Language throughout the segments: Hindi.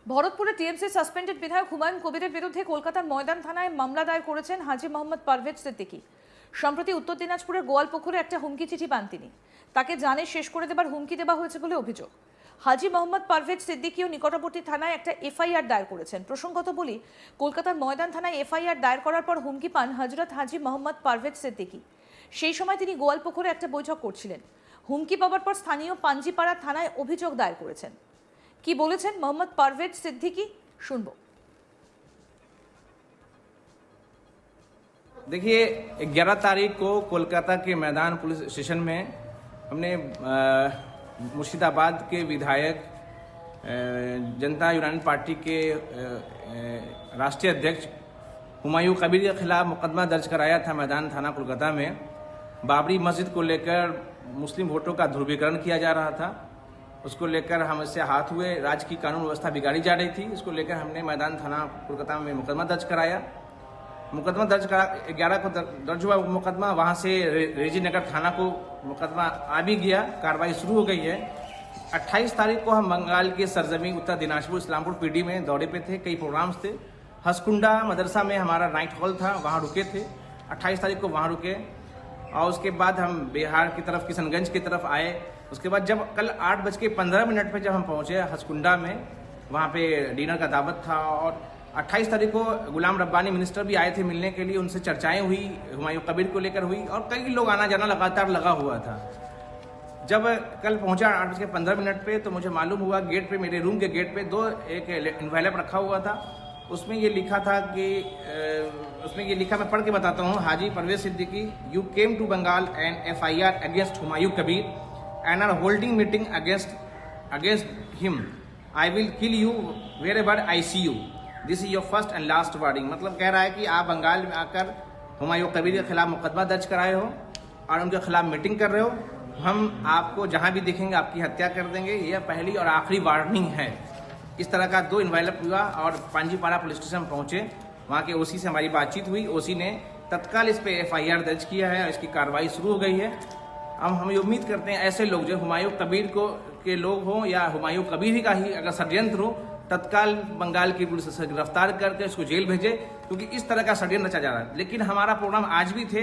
ভরতপুরে টিএমসি সাসপেন্ডেড বিধায়ক হুমায়ুন কবিরের বিরুদ্ধে কলকাতার ময়দান থানায় মামলা দায়ের করেছেন হাজী মোহাম্মদ পারভেজ সিদ্দিকী। সম্প্রতি উত্তর দিনাজপুরের গোয়ালপুকুরে একটা হুমকি চিঠি পান তিনি। তাকে জানে শেষ করে দেবার হুমকি দেওয়া হয়েছে বলে অভিযোগ। হাজী মোহাম্মদ পারভেজ সিদ্দিকীও নিকটবর্তী থানায় একটা এফআইআর দায়ের করেছেন। প্রসঙ্গত বলি, কলকাতার ময়দান থানায় এফআইআর দায়ের করার পর হুমকি পান হযরত হাজী মোহাম্মদ পারভেজ সিদ্দিকী। সেই সময় তিনি গোয়ালপুকুরে একটা বৈঠক করছিলেন। হুমকি পাওয়ার পর স্থানীয় পাঞ্জিপাড়া থানায় অভিযোগ দায়ের করেছেন। কি বলেছেন মোহাম্মদ পারভেজ সিদ্দিকী, শুনবো। देखिए 11 तारीख को कोलकाता के मैदान पुलिस स्टेशन में हमने मुर्शिदाबाद के विधायक जनता यूनाइटेड पार्टी के राष्ट्रीय अध्यक्ष हुमायूं कबीर के खिलाफ मुकदमा दर्ज कराया था मैदान थाना कोलकाता में। बाबरी मस्जिद को लेकर मुस्लिम वोटों का ध्रुवीकरण किया जा रहा था, उसको लेकर हम इससे हाथ हुए। राज्य की कानून व्यवस्था बिगाड़ी जा रही थी, इसको लेकर हमने मैदान थाना कोलकाता में मुकदमा दर्ज कराया। मुकदमा दर्ज करा 11 को दर्ज हुआ मुकदमा, वहां से रेजी नगर थाना को मुकदमा आ भी गया, कार्रवाई शुरू हो गई है। 28 तारीख को हम बंगाल के सरजमी उत्तर दिनाजपुर इस्लामपुर पीडी में दौरे पे थे, कई प्रोग्राम्स थे। हसकुंडा मदरसा में हमारा नाइट हॉल था, वहाँ रुके थे। 28 तारीख को वहाँ रुके और उसके बाद हम बिहार की तरफ किशनगंज की तरफ आए। उसके बाद जब कल 8:15 पे जब हम पहुँचे हसकुंडा में, वहाँ पे डिनर का दावत था और 28 तारीख को गुलाम रब्बानी मिनिस्टर भी आए थे मिलने के लिए, उनसे चर्चाएं हुई, हुमायूं कबीर को लेकर हुई और कई लोग आना जाना लगातार लगा हुआ था। जब कल पहुंचा 8:15 पे तो मुझे मालूम हुआ गेट पे, मेरे रूम के गेट पे एक एनवेलप रखा हुआ था। उसमें ये लिखा था कि मैं पढ़ के बताता हूँ। Haji Parvez Siddiqui, you came to Bengal and FIR against Humayun Kabir and are holding meeting against him. I will kill you wherever I see you. This is your first and last warning. मतलब कह रहा है कि आप बंगाल में आकर हुमायूं कबीर के खिलाफ मुकदमा दर्ज कराए हो और उनके खिलाफ मीटिंग कर रहे हो, हम आपको जहां भी दिखेंगे आपकी हत्या कर देंगे। यह पहली और आखिरी वार्निंग है। इस तरह का 2 इन्वेलप हुआ और पांजीपाड़ा पुलिस स्टेशन पहुंचे। वहां के ओसी से हमारी बातचीत हुई। ओसी ने तत्काल इस पे FIR दर्ज किया है और इसकी कार्रवाई शुरू हो गई है। हम उम्मीद करते हैं ऐसे लोग जो हुमायूं कबीर के लोग हों या हुमायूं कबीर ही का ही अगर षड्यंत्र हो, तत्काल बंगाल की पुलिस से गिरफ्तार करके उसको जेल भेजे, क्योंकि इस तरह का षड्यंत्र रचा जा रहा है। लेकिन हमारा प्रोग्राम आज भी थे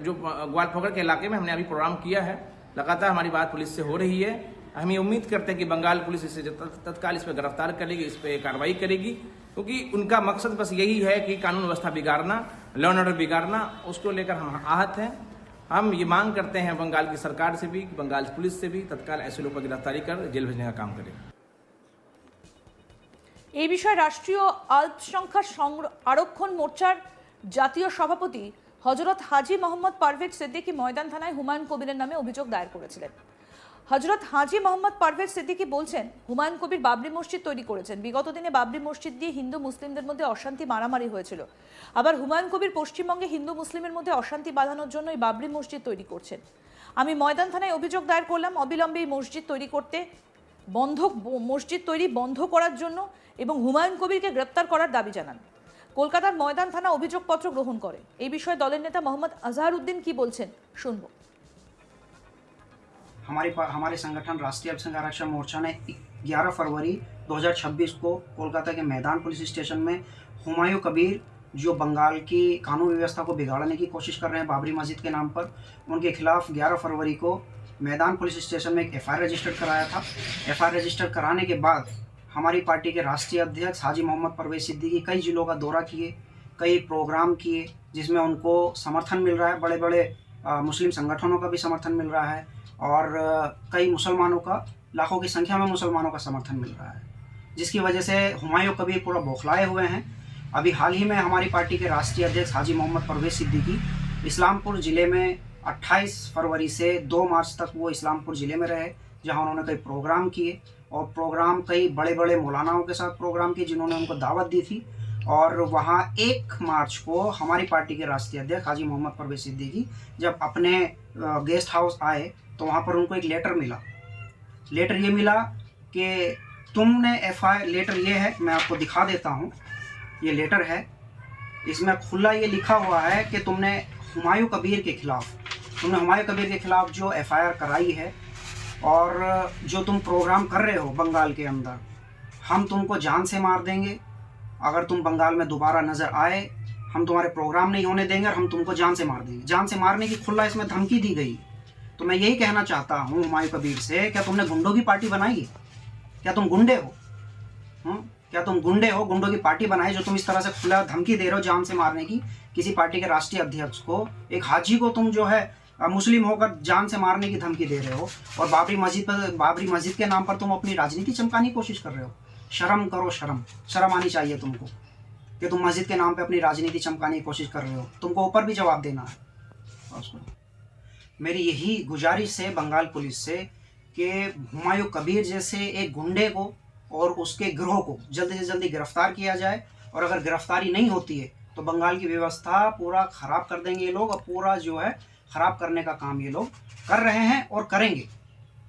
जो ग्वालपोखर के इलाके में हमने अभी प्रोग्राम किया है। लगातार हमारी बात पुलिस से हो रही है। हम ये उम्मीद करते हैं कि बंगाल पुलिस इसे तत्काल इस पर गिरफ्तार करेगी, इस पर कार्रवाई करेगी, क्योंकि उनका मकसद बस यही है कि कानून व्यवस्था बिगाड़ना, लॉ एंड ऑर्डर बिगाड़ना। उसको लेकर हम आहत हैं। हम ये मांग करते हैं बंगाल की सरकार से भी, बंगाल पुलिस से भी तत्काल ऐसे लोगों पर गिरफ्तारी कर जेल भेजने का काम करें। এই বিষয়ে রাষ্ট্রীয় আল্পসংখ্যা আরক্ষণ মোর্চার জাতীয় সভাপতি হযরত হাজী মোহাম্মদ পারভেজ সিদ্দিকী ময়দান থানায় হুমায়ুন কবিরের নামে অভিযোগ দায়ের করেছিলেন। হযরত হাজী মোহাম্মদ পারভেজ সিদ্দিকী বলছেন, হুমায়ুন কবির বাবরি মসজিদ তৈরি করেছেন। বিগত দিনে বাবরি মসজিদ দিয়ে হিন্দু মুসলিমদের মধ্যে অশান্তি মারামারি হয়েছিল। আবার হুমায়ুন কবির পশ্চিমবঙ্গে হিন্দু মুসলিমের মধ্যে অশান্তি বাঁধানোর জন্য এই বাবরি মসজিদ তৈরি করছেন। আমি ময়দান থানায় অভিযোগ দায়ের করলাম অবিলম্বে এই মসজিদ তৈরি বন্ধ করার জন্য এবং হুমায়ুন কবিরকে গ্রেপ্তার করার দাবি জানান। কলকাতার ময়দান থানা অভিযোগপত্র গ্রহণ করে। এই বিষয়ে দলের নেতা মোহাম্মদ আজহারউদ্দিন কি বলছেন, শুনবো। हमारे संगठन राष्ट्रीय अल्पसंख्यक आरक्षण मोर्चा ने 11 फरवरी 2026 को कोलकाता के मैदान पुलिस स्टेशन में हुमायूं कबीर, जो बंगाल की कानून व्यवस्था को बिगाड़ने की कोशिश कर रहे हैं बाबरी मस्जिद के नाम पर, उनके खिलाफ 11 फरवरी को मैदान पुलिस स्टेशन में एक FIR रजिस्टर्ड कराया था। FIR रजिस्टर कराने के बाद हमारी पार्टी के राष्ट्रीय अध्यक्ष हाजी मोहम्मद परवेज सिद्दीकी कई जिलों का दौरा किए, कई प्रोग्राम किए, जिसमें उनको समर्थन मिल रहा है। बड़े बड़े मुस्लिम संगठनों का भी समर्थन मिल रहा है और कई मुसलमानों का, लाखों की संख्या में मुसलमानों का समर्थन मिल रहा है, जिसकी वजह से हुमायूं कबीर पूरा बौखलाए हुए हैं। अभी हाल ही में हमारी पार्टी के राष्ट्रीय अध्यक्ष हाजी मोहम्मद परवेज सिद्दीकी इस्लामपुर ज़िले में 28 फरवरी से 2 मार्च तक वो इस्लामपुर ज़िले में रहे, जहां उन्होंने कई प्रोग्राम किए और कई बड़े बड़े मौलानाओं के साथ प्रोग्राम किए जिन्होंने उनको दावत दी थी। और वहाँ 1 मार्च को हमारी पार्टी के राष्ट्रीय अध्यक्ष हाजी मोहम्मद परवेज सिद्दीकी जब अपने गेस्ट हाउस आए तो वहाँ पर उनको एक लेटर मिला। लेटर ये मिला कि तुमने FIR, लेटर ये है, मैं आपको दिखा देता हूँ, ये लेटर है। इसमें खुला ये लिखा हुआ है कि तुमने हुमायूं कबीर के खिलाफ जो FIR कराई है और जो तुम प्रोग्राम कर रहे हो बंगाल के अंदर, हम तुमको जान से मार देंगे, अगर तुम बंगाल में दोबारा नज़र आए हम तुम्हारे प्रोग्राम नहीं होने देंगे और हम तुमको जान से मार देंगे। जान से मारने की खुला इसमें धमकी दी गई। तो मैं यही कहना चाहता हूँ हुमायूं कबीर से, क्या तुमने गुंडों की पार्टी बनाई है? क्या तुम गुंडे हो? क्या तुम गुंडे हो? गुंडों की पार्टी बनाई जो तुम इस तरह से खुला धमकी दे रहे हो जान से मारने की किसी पार्टी के राष्ट्रीय अध्यक्ष को, एक हाजी को तुम जो है मुस्लिम होकर जान से मारने की धमकी दे रहे हो, और बाबरी मस्जिद के नाम पर तुम अपनी राजनीति चमकाने की कोशिश कर रहे हो। शर्म करो, शर्म आनी चाहिए तुमको कि तुम मस्जिद के नाम पे अपनी राजनीति चमकाने की कोशिश कर रहे हो। तुमको ऊपर भी जवाब देना है। मेरी यही गुजारिश है बंगाल पुलिस से कि हुमायूं कबीर जैसे एक गुंडे को और उसके गिरोह को जल्दी से जल्दी गिरफ्तार किया जाए, और अगर गिरफ्तारी नहीं होती है तो बंगाल की व्यवस्था पूरा ख़राब कर देंगे ये लोग, और पूरा जो है ख़राब करने का काम ये लोग कर रहे हैं और करेंगे।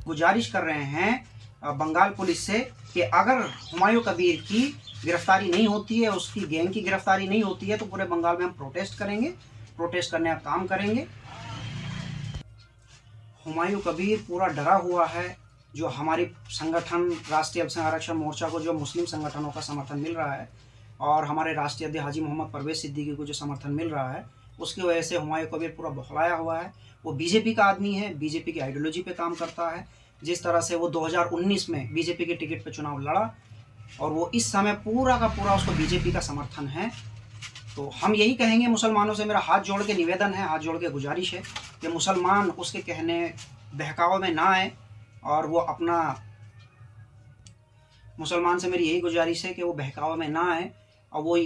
गुजारिश कर रहे हैं बंगाल पुलिस से कि अगर हुमायूं कबीर की गिरफ्तारी नहीं होती है, उसकी गैंग की गिरफ्तारी नहीं होती है, तो पूरे बंगाल में हम प्रोटेस्ट करेंगे, प्रोटेस्ट करने का काम करेंगे। हुमायूं कबीर पूरा डरा हुआ है। जो हमारी संगठन राष्ट्रीय अल्पसंख्यक आरक्षण मोर्चा को जो मुस्लिम संगठनों का समर्थन मिल रहा है, और हमारे राष्ट्रीय अध्यक्ष हाजी मोहम्मद परवेज सिद्दीकी को जो समर्थन मिल रहा है, उसकी वजह से हुमायूं कबीर पूरा बौखलाया हुआ है। वो बीजेपी का आदमी है, बीजेपी की आइडियोलॉजी पे काम करता है। जिस तरह से वो 2019 में बीजेपी के टिकट पे चुनाव लड़ा, और वो इस समय पूरा का पूरा उसको बीजेपी का समर्थन है। तो हम यही कहेंगे मुसलमानों से, मेरा हाथ जोड़ के निवेदन है, हाथ जोड़ के गुजारिश है कि मुसलमान उसके कहने बहकावे में ना आए, और वो अपना मुसलमान से मेरी यही गुजारिश है कि वो बहकावे में ना आए, और वो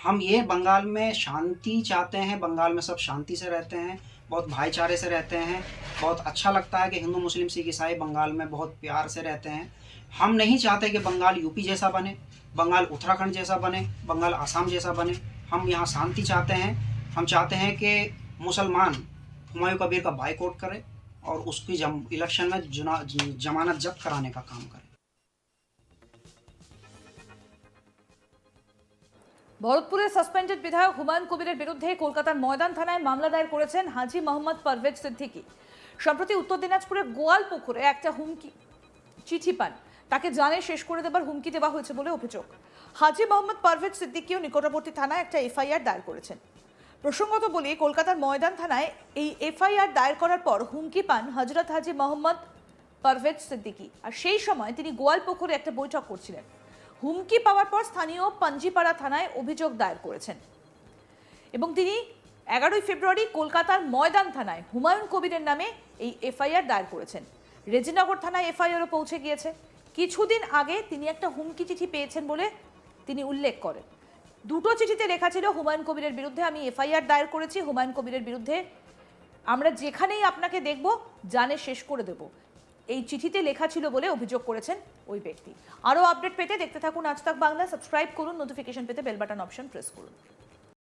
हम ये बंगाल में शांति चाहते हैं। बंगाल में सब शांति से रहते हैं, बहुत भाईचारे से रहते हैं, बहुत अच्छा लगता है कि हिंदू मुस्लिम सिख ईसाई बंगाल में बहुत प्यार से रहते हैं। हम नहीं चाहते कि बंगाल यूपी जैसा बने, बंगाल उत्तराखंड जैसा बने, बंगाल आसाम जैसा बने। हम यहाँ शांति चाहते हैं। हम चाहते हैं कि मुसलमान हुमायूं कबीर का बाइकआउट करे और उसकी इलेक्शन में जमानत जब्त कराने का काम करे। ভরতপুরের সাসপেন্ডেড বিধায়ক হুমায়ুন কবিরের বিরুদ্ধে কলকাতার ময়দান থানায় মামলা দায়ের করেছেন হাজী মোহাম্মদ পারভেজ সিদ্দিকী। সম্প্রতি উত্তর দিনাজপুরের গোয়ালপুকুরে একটা হুমকি চিঠি পান, তাকে জানে শেষ করে দেবার হুমকি দেওয়া হয়েছে বলে অভিযোগ। হাজী মোহাম্মদ পারভেজ সিদ্দিকীও নিকটবর্তী থানায় একটা এফআইআর দায়ের করেছেন। প্রসঙ্গত বলি, কলকাতার ময়দান থানায় এই এফআইআর দায়ের করার পর হুমকি পান হজরত হাজী মোহাম্মদ পারভেজ সিদ্দিকী, আর সেই সময় তিনি গোয়ালপুকুরে একটা বৈঠক করছিলেন। হুমকি পাওয়ার পর স্থানীয় পাঞ্জিপাড়া থানায় অভিযোগ দায়ের করেছেন এবং তিনি 11 ফেব্রুয়ারি কলকাতার ময়দান থানায় হুমায়ুন কবিরের নামে এই এফআইআর দায়ের করেছেন। রেজিনগর থানায় এফআইআরও পৌঁছে গিয়েছে। কিছুদিন আগে তিনি একটা হুমকি চিঠি পেয়েছেন বলে তিনি উল্লেখ করেন। দুটো চিঠিতে লেখা ছিল হুমায়ুন কবিরের বিরুদ্ধে আমি এফআইআর দায়ের করেছি, হুমায়ুন কবিরের বিরুদ্ধে আমরা যেখানেই আপনাকে দেখব জানে শেষ করে দেব, এই চিঠিতে লেখা ছিল বলে অভিযোগ করেছেন ওই ব্যক্তি। আরও আপডেট পেতে দেখতে থাকুন আজ তাক বাংলা, সাবস্ক্রাইব করুন, নোটিফিকেশন পেতে বেল বাটন অপশন প্রেস করুন।